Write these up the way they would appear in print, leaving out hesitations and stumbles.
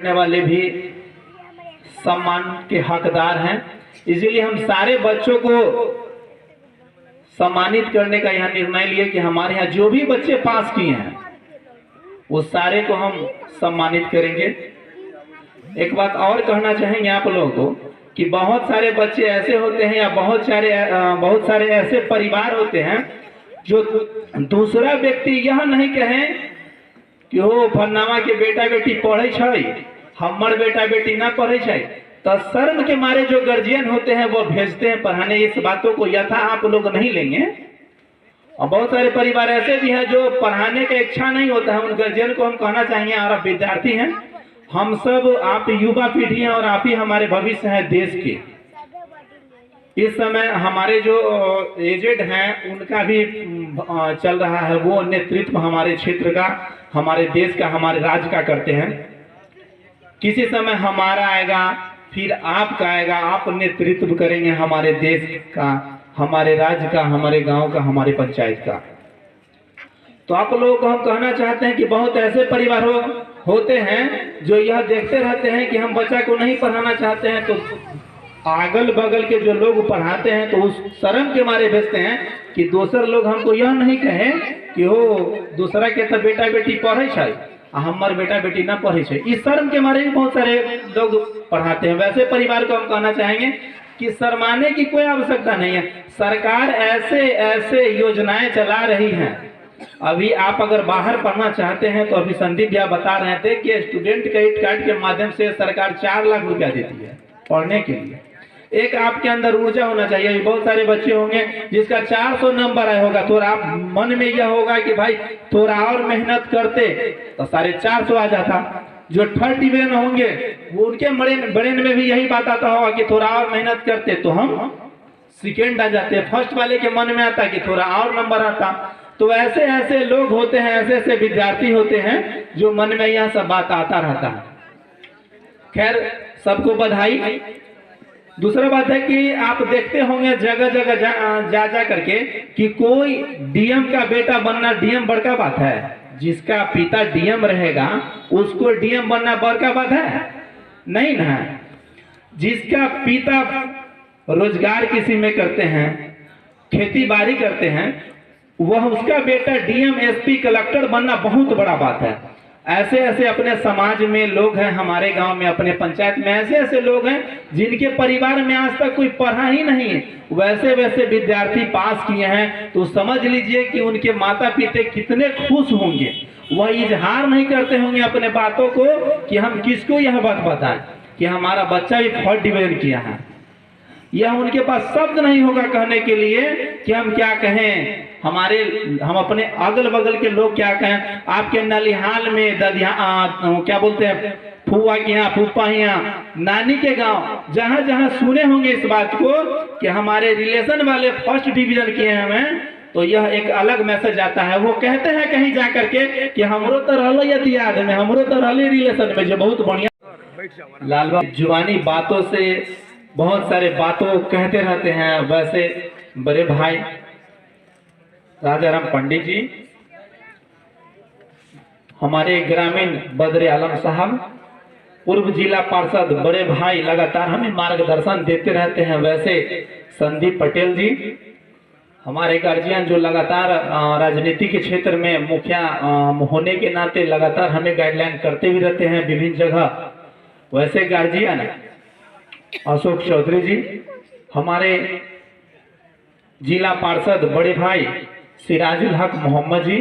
करने वाले भी सम्मान के हकदार हैं। इसीलिए हम सारे बच्चों को सम्मानित करने का यह निर्णय लिए कि हमारे यहाँ जो भी बच्चे पास किए हैं वो सारे को हम सम्मानित करेंगे। एक बात और कहना चाहेंगे आप लोगों को कि बहुत सारे बच्चे ऐसे होते हैं या बहुत सारे ऐसे परिवार होते हैं जो दूसरा व्यक्ति यह नहीं कहे कि हो फलनामा के बेटा बेटी पढ़े छै, हमर बेटा बेटी ना पढ़े छै, तो शर्म के मारे जो गार्जियन होते हैं वो भेजते हैं पढ़ाने। इस बातों को यथा आप लोग नहीं लेंगे। और बहुत सारे परिवार ऐसे भी हैं जो पढ़ाने का इच्छा नहीं होता है, उन गार्जियन को हम कहना चाहेंगे, और आप विद्यार्थी हैं, हम सब आप युवा पीढ़ी हैं और आप ही हमारे भविष्य हैं देश के। इस समय हमारे जो एजेड हैं उनका भी चल रहा है, वो नेतृत्व हमारे क्षेत्र का, हमारे देश का, हमारे राज्य का करते हैं। किसी समय हमारा आएगा, फिर आपका आएगा, आप नेतृत्व करेंगे हमारे देश का, हमारे राज्य का, हमारे गांव का, हमारे पंचायत का। तो आप लोगों को हम कहना चाहते हैं कि बहुत ऐसे परिवार होते हैं जो यह देखते रहते हैं कि हम बच्चा को नहीं पढ़ाना चाहते हैं, तो अगल बगल के जो लोग पढ़ाते हैं तो उस शर्म के मारे भेजते हैं कि दूसरे लोग हमको यह नहीं कहें कि हो दूसरा के तो बेटा बेटी पढ़े छै, हमार बेटा बेटी ना पढ़े छै। इस शर्म के मारे भी बहुत सारे लोग पढ़ाते हैं। वैसे परिवार को हम कहना चाहेंगे कि शर्माने की कोई आवश्यकता नहीं है। सरकार ऐसे ऐसे योजनाएं चला रही हैं। अभी आप अगर बाहर पढ़ना चाहते हैं तो अभी संदीप भैया बता रहे थे कि स्टूडेंट क्रेडिट कार्ड के माध्यम से सरकार 4 लाख रुपया देती है पढ़ने के लिए। एक आपके अंदर ऊर्जा होना चाहिए। बहुत सारे बच्चे होंगे जिसका 400 नंबर आया होगा, तो आप मन में यह होगा कि भाई थोड़ा और मेहनत करते तो 450 आ जाता। जो थर्ड डिवीजन होंगे वो उनके ब्रेन में भी यही बात आता होगा कि थोड़ा और मेहनत करते तो हम सेकेंड आ जाते। फर्स्ट वाले के मन में आता कि थोड़ा और नंबर आता। तो ऐसे ऐसे लोग होते हैं, ऐसे ऐसे विद्यार्थी होते हैं जो मन में यह सब बात आता रहता है। खैर, सबको बधाई। दूसरा बात है कि आप देखते होंगे जगह जगह जा करके कि कोई डीएम का बेटा बनना डीएम बड़का बात है। जिसका पिता डीएम रहेगा उसको डीएम बनना बड़का बात है नहीं ना। जिसका पिता रोजगार किसी में करते हैं, खेती बाड़ी करते हैं, वह उसका बेटा डीएम एसपी कलेक्टर बनना बहुत बड़ा बात है। ऐसे ऐसे अपने समाज में लोग हैं, हमारे गांव में, अपने पंचायत में ऐसे ऐसे लोग हैं जिनके परिवार में आज तक कोई पढ़ा ही नहीं है, वैसे वैसे विद्यार्थी पास किए हैं। तो समझ लीजिए कि उनके माता पिता कितने खुश होंगे। वह इजहार नहीं करते होंगे अपने बातों को कि हम किसको यह बात बताएं कि हमारा बच्चा भी फर्स्ट डिवीजन किया है। यह उनके पास शब्द नहीं होगा कहने के लिए कि हम क्या कहें, हम अपने अगल बगल के लोग क्या कहें। आपके नलिहाल में क्या बोलते हैं, फुआ के यहाँ, फूफा यहाँ, नानी के गांव, जहां जहां सुने होंगे इस बात को कि हमारे रिलेशन वाले फर्स्ट डिवीजन किए हैं हमें, तो यह एक अलग मैसेज आता है। वो कहते हैं कहीं जा करके कि हमरो तो रहलो यदि याद में, हमरो तो रहले रिलेशन में, जो बहुत बढ़िया। लाल बाबू जुबानी बातों से बहुत सारे बातों कहते रहते हैं। वैसे बड़े भाई राजाराम पंडित जी, हमारे ग्रामीण बद्र आलम साहब, पूर्व जिला पार्षद बड़े भाई लगातार हमें मार्गदर्शन देते रहते हैं। वैसे संदीप पटेल जी, हमारे गार्जियन जो लगातार राजनीति के क्षेत्र में मुखिया होने के नाते लगातार हमें गाइडलाइन करते भी रहते हैं विभिन्न जगह। वैसे गार्जियन अशोक चौधरी जी, हमारे जिला पार्षद बड़े भाई सिराजुल हक मोहम्मद जी,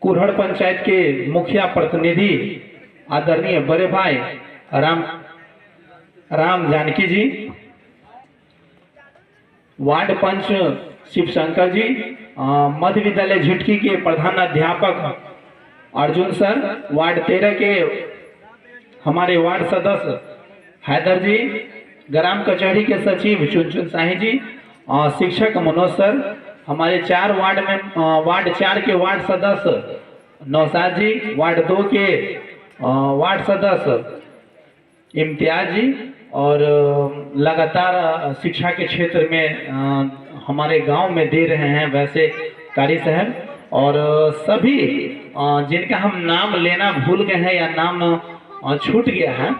कुरहड़ पंचायत के मुखिया प्रतिनिधि आदरणीय बड़े भाई राम जानकी जी, वार्ड पंच शिवशंकर जी, मध्य विद्यालय झिटकी के प्रधानाध्यापक अर्जुन सर, वार्ड 13 के हमारे वार्ड सदस्य हैदर जी, ग्राम कचहरी के सचिव चुनचुन शाही जी, शिक्षक मनोज सर, हमारे 4 वार्ड में वार्ड 4 के वार्ड सदस्य नौसाद जी, वार्ड 2 के वार्ड सदस्य इम्तियाज जी, और लगातार शिक्षा के क्षेत्र में हमारे गांव में दे रहे हैं वैसे कारी साहब, और सभी जिनका हम नाम लेना भूल गए हैं या नाम छूट गया है,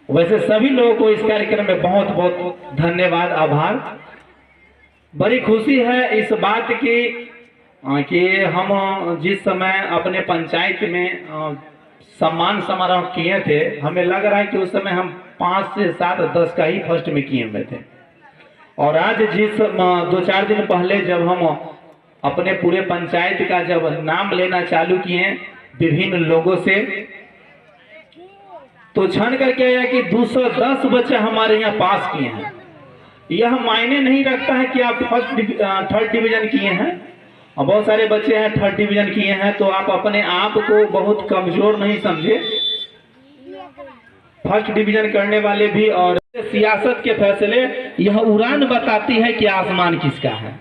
वैसे सभी लोगों को इस कार्यक्रम में बहुत बहुत धन्यवाद, आभार। बड़ी खुशी है इस बात की कि हम जिस समय अपने पंचायत में सम्मान समारोह किए थे, हमें लग रहा है कि उस समय हम 5 से 7 10 का ही फर्स्ट में किए हुए थे। और आज जिस 2-4 दिन पहले जब हम अपने पूरे पंचायत का जब नाम लेना चालू किए विभिन्न लोगों से, तो छन करके आया कि 210 बच्चे हमारे यहाँ पास किए हैं। यह मायने नहीं रखता है कि आप थर्ड डिवीजन किए हैं, और बहुत सारे बच्चे हैं थर्ड डिवीजन किए हैं, तो आप अपने आप को बहुत कमजोर नहीं समझे। फर्स्ट डिवीजन करने वाले भी, और सियासत के फैसले यह उड़ान बताती है कि आसमान किसका है।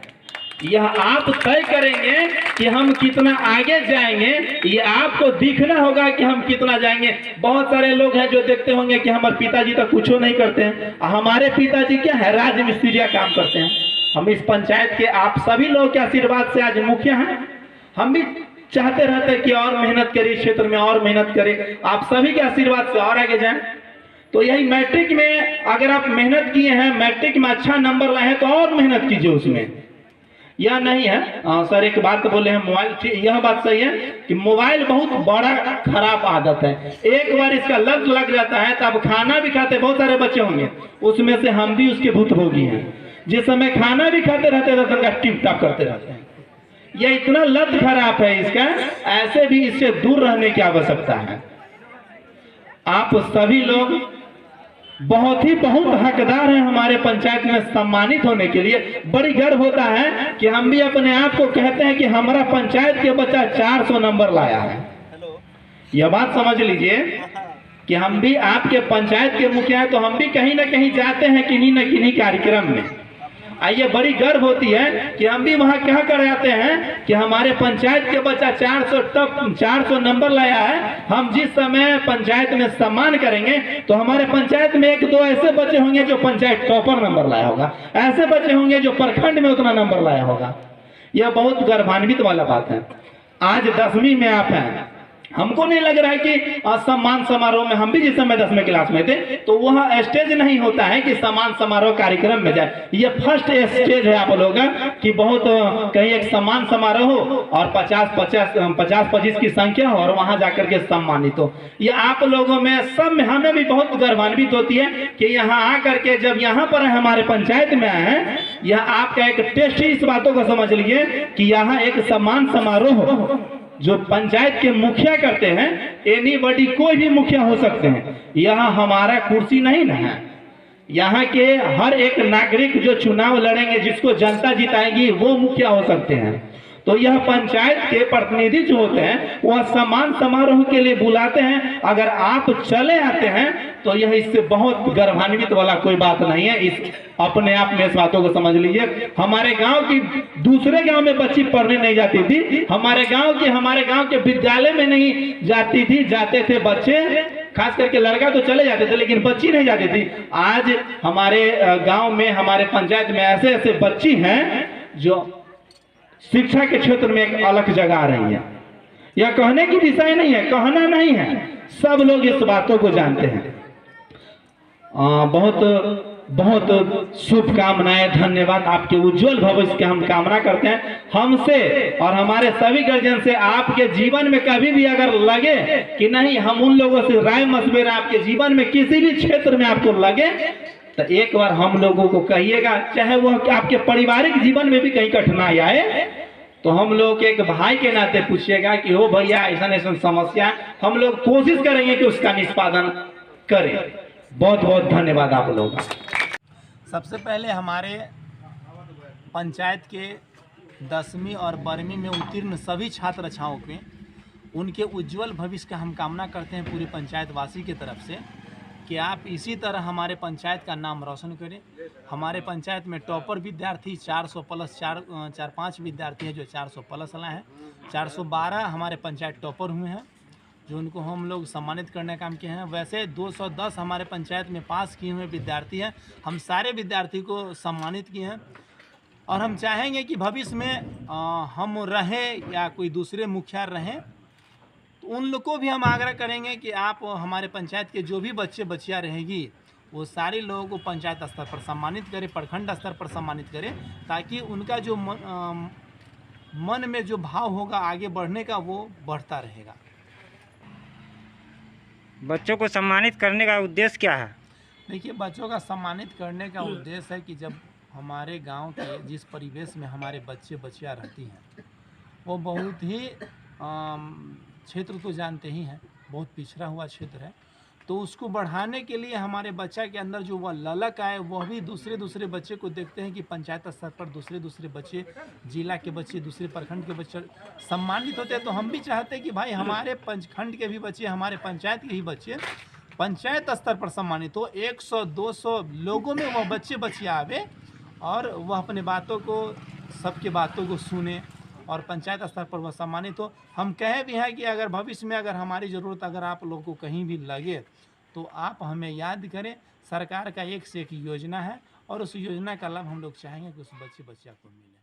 यह आप तय करेंगे कि हम कितना आगे जाएंगे, ये आपको दिखना होगा कि हम कितना जाएंगे। बहुत सारे लोग हैं जो देखते होंगे कि हमारे पिताजी तो कुछ नहीं करते हैं, हमारे पिताजी क्या है, राजमिस्त्री का काम करते हैं। हम इस पंचायत के आप सभी लोगों के आशीर्वाद से आज मुखिया हैं। हम भी चाहते रहते हैं कि और मेहनत करें, क्षेत्र में और मेहनत करें, आप सभी के आशीर्वाद से और आगे जाएं। तो यही मैट्रिक में अगर आप मेहनत किए हैं, मैट्रिक में अच्छा नंबर लाए हैं, तो और मेहनत कीजिए उसमें। यह नहीं है सर, एक बात बोले हैं मोबाइल, यह बात सही है कि मोबाइल बहुत बड़ा खराब आदत है। एक बार इसका लत लग जाता है तो आप खाना भी खाते, बहुत सारे बच्चे होंगे उसमें से हम भी उसके भुक्तभोगी हैं, जिस समय खाना भी खाते रहते थे टिप टाप करते रहते हैं। यह इतना लत खराब है इसका, ऐसे भी इससे दूर रहने की आवश्यकता है। आप सभी लोग बहुत हकदार हैं हमारे पंचायत में सम्मानित होने के लिए। बड़ी गर्व होता है कि हम भी अपने आप को कहते हैं कि हमारा पंचायत के बच्चा 400 नंबर लाया है। यह बात समझ लीजिए कि हम भी आपके पंचायत के मुखिया हैं, तो हम भी कहीं ना कहीं जाते हैं किन्हीं न किन्हीं कार्यक्रम में। आइए, बड़ी गर्व होती है कि हम भी वहां कह कर आते हैं कि हमारे पंचायत के बच्चा 400 नंबर लाया है। हम जिस समय पंचायत में सम्मान करेंगे तो हमारे पंचायत में 1-2 ऐसे बच्चे होंगे जो पंचायत टॉपर नंबर लाया होगा, ऐसे बच्चे होंगे जो प्रखंड में उतना नंबर लाया होगा। यह बहुत गर्वान्वित वाला बात है। आज 10वीं में आप हैं, हमको नहीं लग रहा है कि सम्मान समारोह में, हम भी जिस समय 10वीं क्लास में थे तो वह स्टेज नहीं होता है कि सम्मान समारोह कार्यक्रम में जाए। यह फर्स्ट स्टेज है आप लोगों का कि बहुत कहीं एक सम्मान समारोह हो और 50-25 की संख्या हो और वहां जाकर के सम्मानित हो। ये आप लोगों में सब में हमें भी बहुत गर्वान्वित होती है कि यहाँ आकर के जब यहाँ पर हमारे पंचायत में आए हैं, यह आपका एक टेस्ट ही इस बातों को समझ लीजिए कि यहाँ एक सम्मान समारोह हो जो पंचायत के मुखिया करते हैं। एनीबॉडी, कोई भी मुखिया हो सकते हैं, यहाँ हमारा कुर्सी नहीं ना है। यहाँ के हर एक नागरिक जो चुनाव लड़ेंगे, जिसको जनता जिताएगी, वो मुखिया हो सकते हैं। तो यह पंचायत के प्रतिनिधि जो होते हैं वह सम्मान समारोह के लिए बुलाते हैं। अगर आप चले आते हैं तो यह इससे बहुत गर्वान्वित वाला कोई बात नहीं है। इस अपने आप में इस बातों को समझ लीजिए। हमारे गांव की दूसरे गांव में बच्ची पढ़ने नहीं जाती थी, हमारे गांव के विद्यालय में नहीं जाती थी, जाते थे बच्चे, खास करके लड़का तो चले जाते थे लेकिन बच्ची नहीं जाती थी। आज हमारे गांव में, हमारे पंचायत में ऐसे ऐसे बच्ची हैं जो शिक्षा के क्षेत्र में एक अलग जगह आ रही है। यह कहने की विषय नहीं है, कहना नहीं है, सब लोग इस बातों को जानते हैं। बहुत शुभकामनाएं, धन्यवाद। आपके उज्जवल भविष्य की हम कामना करते हैं। हमसे और हमारे सभी गार्जियन से आपके जीवन में कभी भी अगर लगे कि नहीं, हम उन लोगों से राय मशवरा आपके जीवन में किसी भी क्षेत्र में आपको लगे तो एक बार हम लोगों को कहिएगा, चाहे वो आपके पारिवारिक जीवन में भी कहीं कठिनाई आए तो हम लोग के एक भाई के नाते पूछिएगा कि हो भैया ऐसा समस्या, हम लोग कोशिश करेंगे कि उसका निष्पादन करें। बहुत बहुत धन्यवाद आप लोग। सबसे पहले हमारे पंचायत के 10वीं और 12वीं में उत्तीर्ण सभी छात्र छात्राओं के उनके उज्जवल भविष्य का हम कामना करते हैं पूरी पंचायत वासी की तरफ से कि आप इसी तरह हमारे पंचायत का नाम रोशन करें। हमारे पंचायत में टॉपर विद्यार्थी 400 प्लस 4-5 विद्यार्थी हैं जो 400 प्लस लाए हैं। 412 हमारे पंचायत टॉपर हुए हैं जो उनको हम लोग सम्मानित करने का काम किए हैं। वैसे 210 हमारे पंचायत में पास किए हुए विद्यार्थी हैं। हम सारे विद्यार्थी को सम्मानित किए हैं और हम चाहेंगे कि भविष्य में हम रहें या कोई दूसरे मुखिया रहें तो उन लोग को भी हम आग्रह करेंगे कि आप हमारे पंचायत के जो भी बच्चे बच्चियाँ रहेगी वो सारे लोगों को पंचायत स्तर पर सम्मानित करें, प्रखंड स्तर पर सम्मानित करें, ताकि उनका जो मन में जो भाव होगा आगे बढ़ने का वो बढ़ता रहेगा। बच्चों को सम्मानित करने का उद्देश्य क्या है? देखिए, बच्चों का सम्मानित करने का उद्देश्य है कि जब हमारे गांव के जिस परिवेश में हमारे बच्चे बच्चियाँ रहती हैं वो बहुत ही क्षेत्र तो जानते ही हैं, बहुत पिछड़ा हुआ क्षेत्र है, तो उसको बढ़ाने के लिए हमारे बच्चा के अंदर जो वह ललक आए, वह भी दूसरे बच्चे को देखते हैं कि पंचायत स्तर पर दूसरे बच्चे, जिला के बच्चे, दूसरे प्रखंड के बच्चे सम्मानित होते हैं। तो हम भी चाहते हैं कि भाई हमारे पंचखंड के भी बच्चे, हमारे पंचायत के ही बच्चे पंचायत स्तर पर सम्मानित हो, 100-200 लोगों में वह बच्चे बच्चियाँ आवे और वह अपने बातों को, सबके बातों को सुने और पंचायत स्तर पर वह सम्मानित हो। हम कहे भी हैं कि अगर भविष्य में अगर हमारी ज़रूरत अगर आप लोगों को कहीं भी लगे तो आप हमें याद करें। सरकार का एक से एक योजना है और उस योजना का लाभ हम लोग चाहेंगे कि उस बच्चे बच्चियों को मिले।